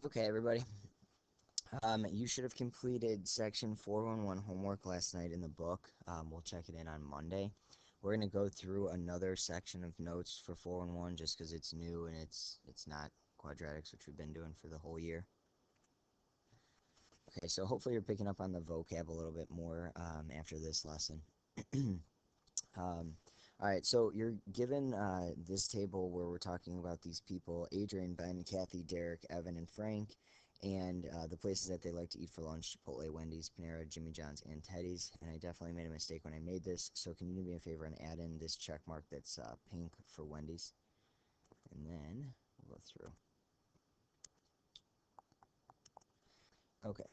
Okay, everybody. You should have completed section 411 homework last night in the book. We'll check it in on Monday. We're going to go through another section of notes for 411 just because it's new and it's not quadratics, which we've been doing for the whole year. Okay, so hopefully you're picking up on the vocab a little bit more after this lesson. All right, so you're given this table where we're talking about these people: Adrian, Ben, Kathy, Derek, Evan, and Frank, and the places that they like to eat for lunch: Chipotle, Wendy's, Panera, Jimmy John's, and Teddy's. And I definitely made a mistake when I made this, so can you do me a favor and add in this check mark that's pink for Wendy's? And then we'll go through. Okay,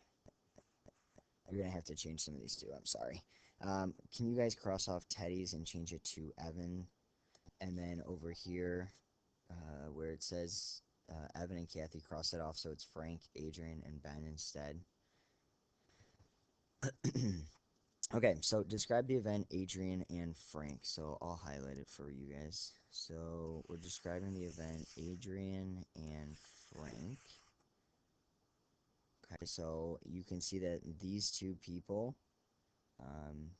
you're going to have to change some of these too, I'm sorry. Can you guys cross off Teddy's and change it to Evan? And then over here, where it says Evan and Kathy, cross it off so it's Frank, Adrian, and Ben instead. Okay, so describe the event Adrian and Frank. So I'll highlight it for you guys. So we're describing the event Adrian and Frank. Okay, so you can see that these two people,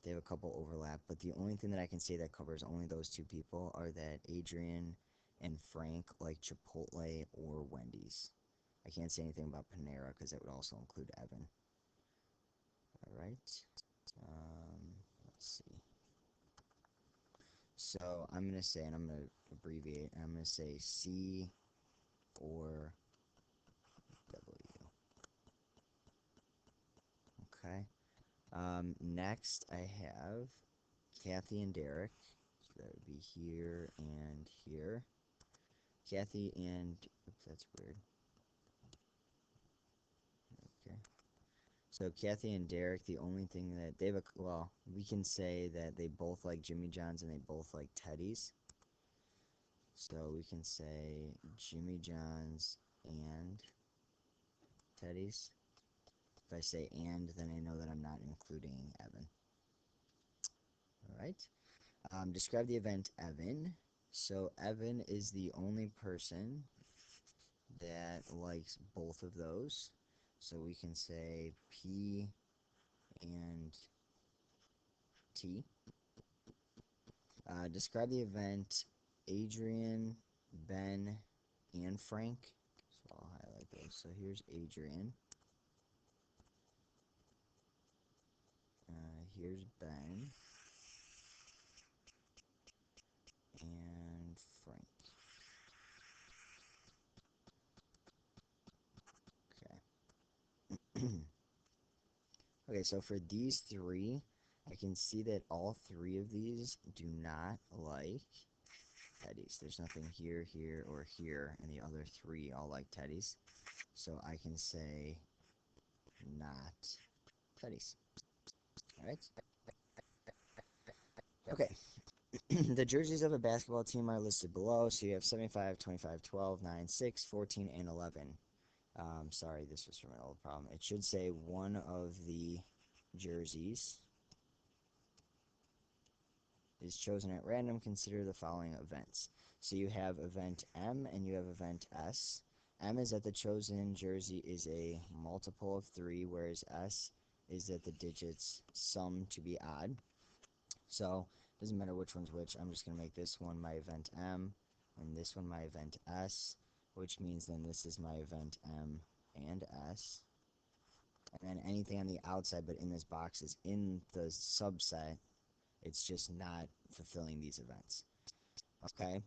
they have a couple overlap, but the only thing that I can say that covers only those two people are that Adrian and Frank like Chipotle or Wendy's. I can't say anything about Panera because that would also include Evan. All right. Let's see. So I'm going to say, and I'm going to abbreviate, I'm going to say C or W. Okay. Next, I have Kathy and Derek. So that would be here and here. Kathy and, oops, that's weird. Okay. So Kathy and Derek, the only thing that they have, well, we can say that they both like Jimmy John's and they both like Teddy's. So we can say Jimmy John's and Teddy's. If I say and, then I know that I'm not including Evan. All right. Describe the event Evan. So Evan is the only person that likes both of those. So we can say P and T. Describe the event Adrian, Ben, and Frank. So I'll highlight those. So here's Adrian. Here's Ben. And Frank. Okay. Okay, so for these three, I can see that all three of these do not like Teddy's. There's nothing here, here, or here, and the other three all like Teddy's. So I can say not Teddy's. Alright? Okay. The jerseys of a basketball team are listed below. So you have 75, 25, 12, 9, 6, 14, and 11. Sorry, this was from an old problem. It should say one of the jerseys is chosen at random. Consider the following events. So you have event M and you have event S. M is that the chosen jersey is a multiple of 3, whereas S is that the digits sum to be odd. So it doesn't matter which one's which. I'm just going to make this one my event M and this one my event S, which means then this is my event M and S. And then anything on the outside but in this box is in the subset. It's just not fulfilling these events. Okay,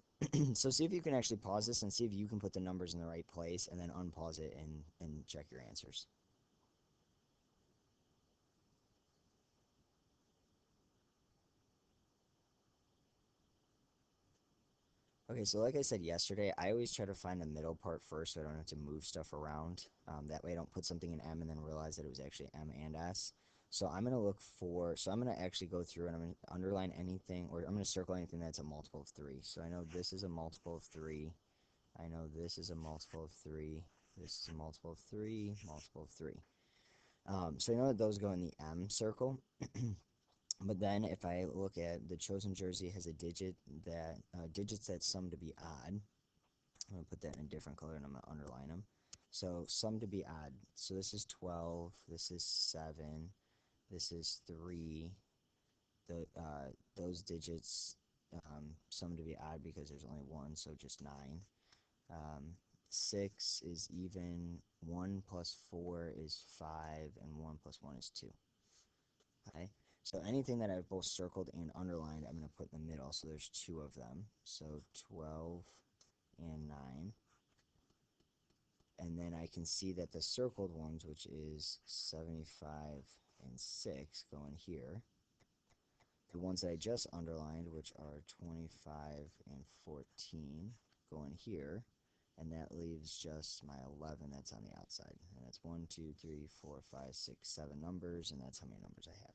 so see if you can actually pause this and see if you can put the numbers in the right place, and then unpause it and check your answers. Okay, so like I said yesterday, I always try to find the middle part first so I don't have to move stuff around. That way I don't put something in M and then realize that it was actually M and S. So I'm going to look for, so I'm going to actually go through and I'm going to underline anything, or I'm going to circle anything that's a multiple of 3. So I know this is a multiple of 3. I know this is a multiple of 3. This is a multiple of 3, multiple of 3. So I know that those go in the M circle. But then if I look at the chosen jersey has a digit digits that sum to be odd. I'm going to put that in a different color and I'm going to underline them. So sum to be odd. So this is 12, this is 7, this is 3. Those digits sum to be odd because there's only one, so just 9. Um, 6 is even, 1 plus 4 is 5, and 1 plus 1 is 2. Okay? So anything that I've both circled and underlined, I'm going to put in the middle, so there's 2 of them. So 12 and 9. And then I can see that the circled ones, which is 75 and 6, go in here. The ones that I just underlined, which are 25 and 14, go in here. And that leaves just my 11 that's on the outside. And that's 1, 2, 3, 4, 5, 6, 7 numbers, and that's how many numbers I have.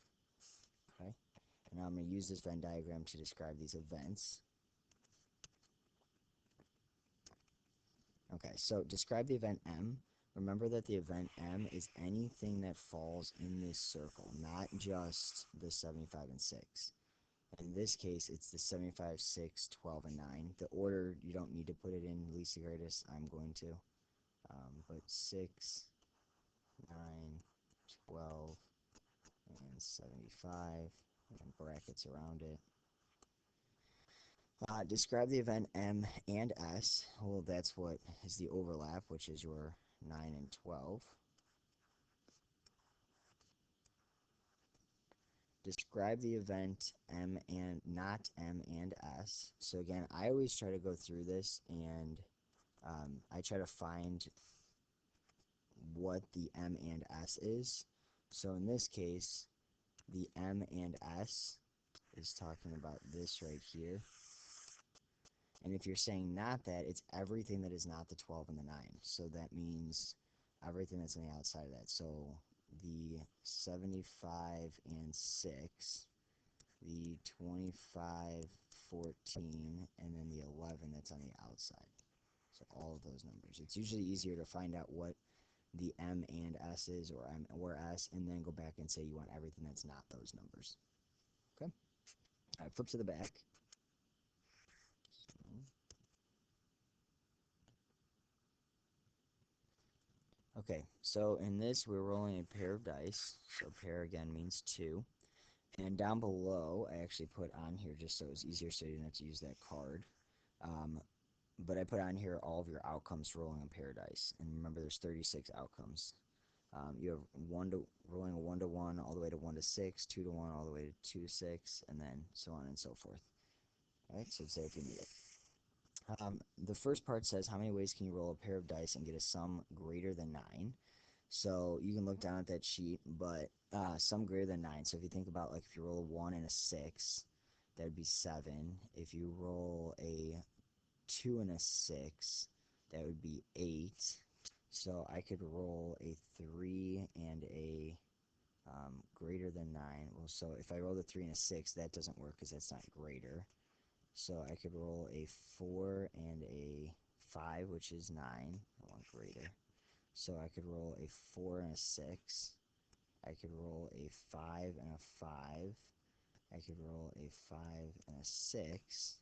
Okay? And now I'm going to use this Venn diagram to describe these events. Okay, so describe the event M. Remember that the event M is anything that falls in this circle, not just the 75 and 6. In this case, it's the 75, 6, 12, and 9. The order, you don't need to put it in least to greatest. I'm going to. But 6, 9, 12, and 75, and brackets around it. Describe the event M and S. Well, that's what is the overlap, which is your 9 and 12. Describe the event M and not M and S. So again, I always try to go through this and I try to find what the M and S is. So in this case, the M and S is talking about this right here. And if you're saying not that, it's everything that is not the 12 and the 9. So that means everything that's on the outside of that. So the 75 and 6, the 25, 14, and then the 11 that's on the outside. So all of those numbers. It's usually easier to find out what the M and S is, or M or S, and then go back and say you want everything that's not those numbers. Okay? All right, flip to the back. Okay, so in this, we're rolling a pair of dice. So pair, again, means 2. And down below, I actually put on here, just so it's easier so you don't have to use that card. But I put on here all of your outcomes for rolling a pair of dice. And remember, there's 36 outcomes. You have rolling a 1 to 1 all the way to 1 to 6, 2 to 1 all the way to 2 to 6, and then so on and so forth. All right, so say if you need it. The first part says, how many ways can you roll a pair of dice and get a sum greater than 9? So you can look down at that sheet, but sum greater than 9. So if you think about, like, if you roll a 1 and a 6, that would be 7. If you roll a 2 and a 6, that would be 8. So I could roll a 3 and a greater than 9. Well, so if I roll a 3 and a 6, that doesn't work because that's not greater. So I could roll a 4 and a 5, which is 9. I want greater. So I could roll a 4 and a 6. I could roll a 5 and a 5. I could roll a 5 and a 6.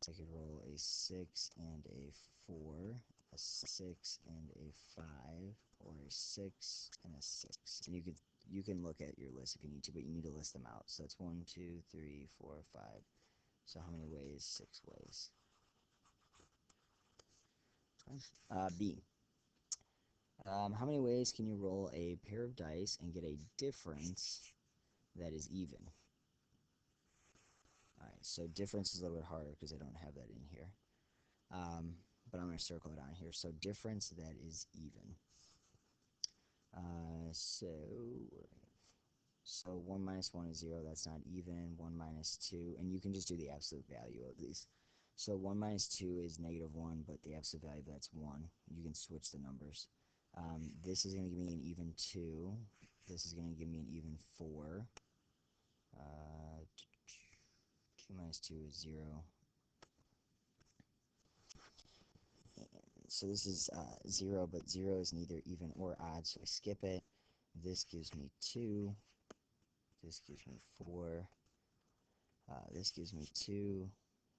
I could roll a 6 and a 4, a 6 and a 5, or a 6 and a 6. And you can look at your list if you need to, but you need to list them out. So that's 1, 2, 3, 4, 5. So how many ways? 6 ways. B. How many ways can you roll a pair of dice and get a difference that is even? Alright, so difference is a little bit harder because I don't have that in here. But I'm going to circle it on here. So difference that is even. So 1 minus 1 is 0. That's not even. 1 minus 2. And you can just do the absolute value of these. So 1 minus 2 is negative 1, but the absolute value of that's 1. You can switch the numbers. This is going to give me an even 2. This is going to give me an even 4. 2 minus 2 is 0. So this is 0, but 0 is neither even or odd, so I skip it. This gives me 2. This gives me 4. This gives me 2.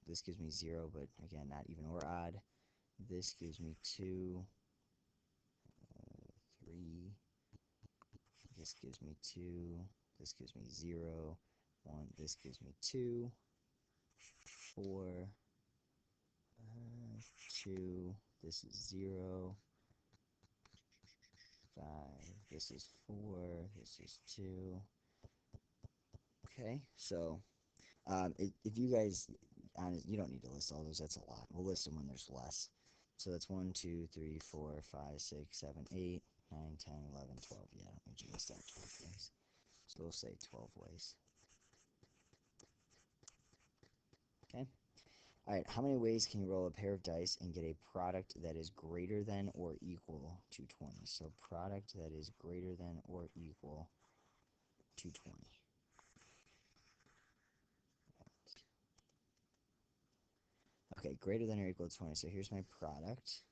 This gives me 0, but again, not even or odd. This gives me 2. 3, this gives me 2, this gives me 0, 1, this gives me 2, 4, 2, this is 0, 5, this is 4, this is 2. Okay, so if you guys, you don't need to list all those, that's a lot. We'll list them when there's less. So that's 1, 2, 3, 4, 5, 6, 7, 8, 9, 10, 11, 12. Yeah, I don't need you to list out 12 things. So we'll say 12 ways. Okay? Alright, how many ways can you roll a pair of dice and get a product that is greater than or equal to 20? So product that is greater than or equal to 20. Okay, greater than or equal to 20. So here's my product.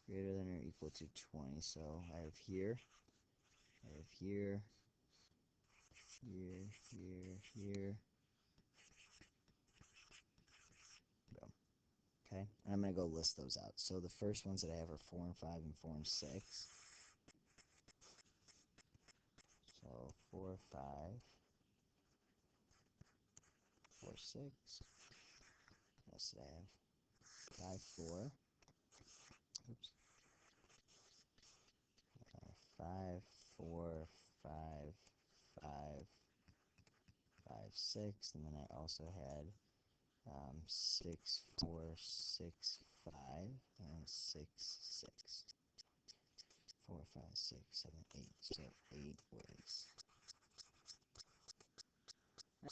Greater than or equal to 20. So I have here, here, here, here. Boom. Okay, and I'm going to go list those out. So the first ones that I have are 4 and 5 and 4 and 6. So 4, 5, 4, 6. What else did I have? 5, 4. Oops. 5, 4, 5, 5, 5, 6. And then I also had 6, 4, 6, 5, and 6, 6. 4, 5, 6, 7, 8. So 8 ways.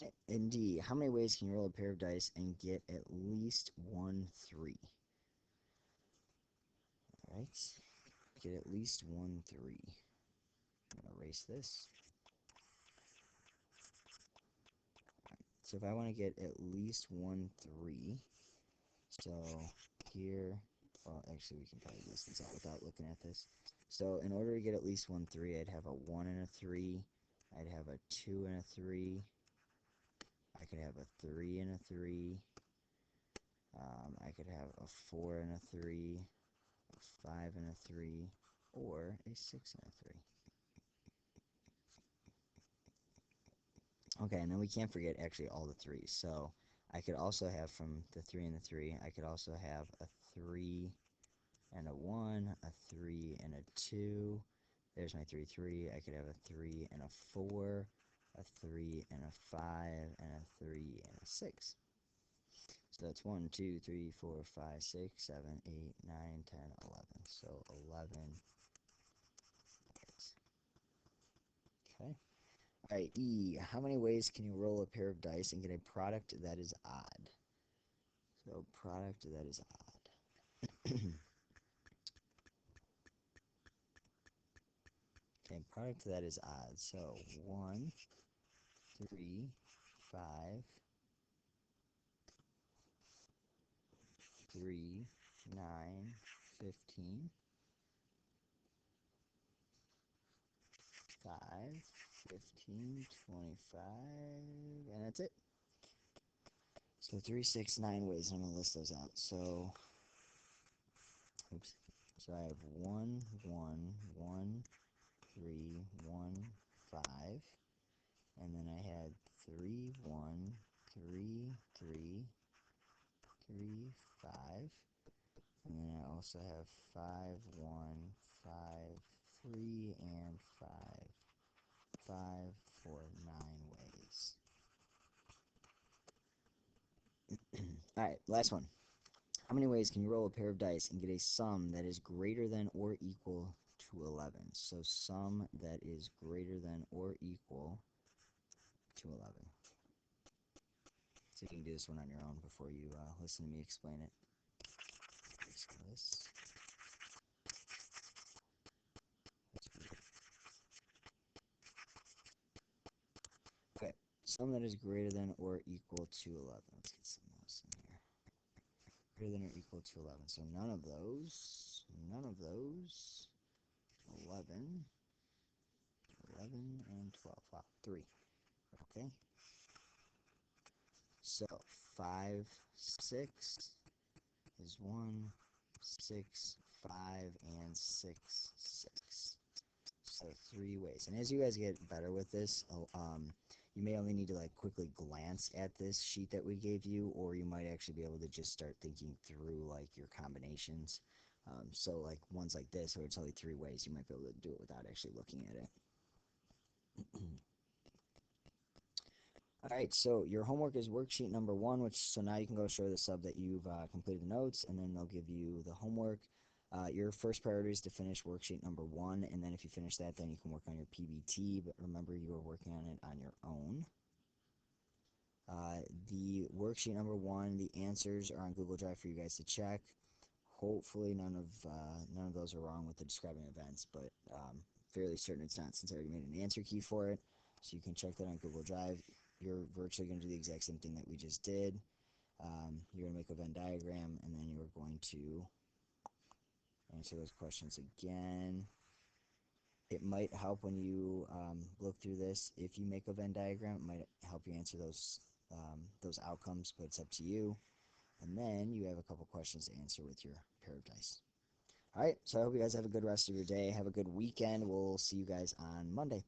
Right. And D, how many ways can you roll a pair of dice and get at least 1 3? Alright. Get at least 1 3. I'm going to erase this. So if I want to get at least 1 3, so here, well, actually we can probably list these out without looking at this. So in order to get at least 1 3, I'd have a 1 and a 3, I'd have a 2 and a 3, I could have a 3 and a 3, I could have a 4 and a 3, a 5 and a 3, or a 6 and a 3. Okay, and then we can't forget actually all the 3s. So I could also have from the 3 and the 3, I could also have a 3 and a 1, a 3 and a 2. There's my 3, 3. I could have a 3 and a 4, a 3 and a 5, and a 3 and a 6. So that's 1, 2, 3, 4, 5, 6, 7, 8, 9, 10, 11. So 11. Okay. Alright, E. How many ways can you roll a pair of dice and get a product that is odd? So product that is odd. Okay, product that is odd. So 1, 3, 5, 3, 9, 15, 5, 15, 25, and that's it. So 3, 6, 9 ways. I'm going to list those out. So, oops. So I have 1, 1, 1, 3, 1, 5. And then I had 3, 1, 3, 3, 3, 5. And then I also have 5, 1, 5, 3, and 5. 5 for 9 ways. Alright, last one. How many ways can you roll a pair of dice and get a sum that is greater than or equal to 11? So sum that is greater than or equal to 11. So you can do this one on your own before you listen to me explain it. This. Okay, sum that is greater than or equal to 11. Let's get some of those in here. Greater than or equal to 11. So none of those, 11, 11, and 12. Wow, 3. Okay. So 5, 6 is 1, 6, 5, and 6, 6. So 3 ways. And as you guys get better with this, you may only need to like quickly glance at this sheet that we gave you, or you might actually be able to just start thinking through like your combinations. So like ones like this, where it's only 3 ways, you might be able to do it without actually looking at it. All right, so your homework is worksheet number 1, so now you can go show the sub that you've completed the notes, and then they'll give you the homework. Your first priority is to finish worksheet number 1, and then if you finish that, then you can work on your PBT, but remember you are working on it on your own. The worksheet number 1, the answers are on Google Drive for you guys to check. Hopefully none of those are wrong with the describing events, but fairly certain it's not since I already made an answer key for it. So you can check that on Google Drive. You're virtually going to do the exact same thing that we just did. You're going to make a Venn diagram, and then you're going to answer those questions again. It might help when you look through this. If you make a Venn diagram, it might help you answer those outcomes, but it's up to you. And then you have a couple questions to answer with your pair of dice. All right, so I hope you guys have a good rest of your day. Have a good weekend. We'll see you guys on Monday.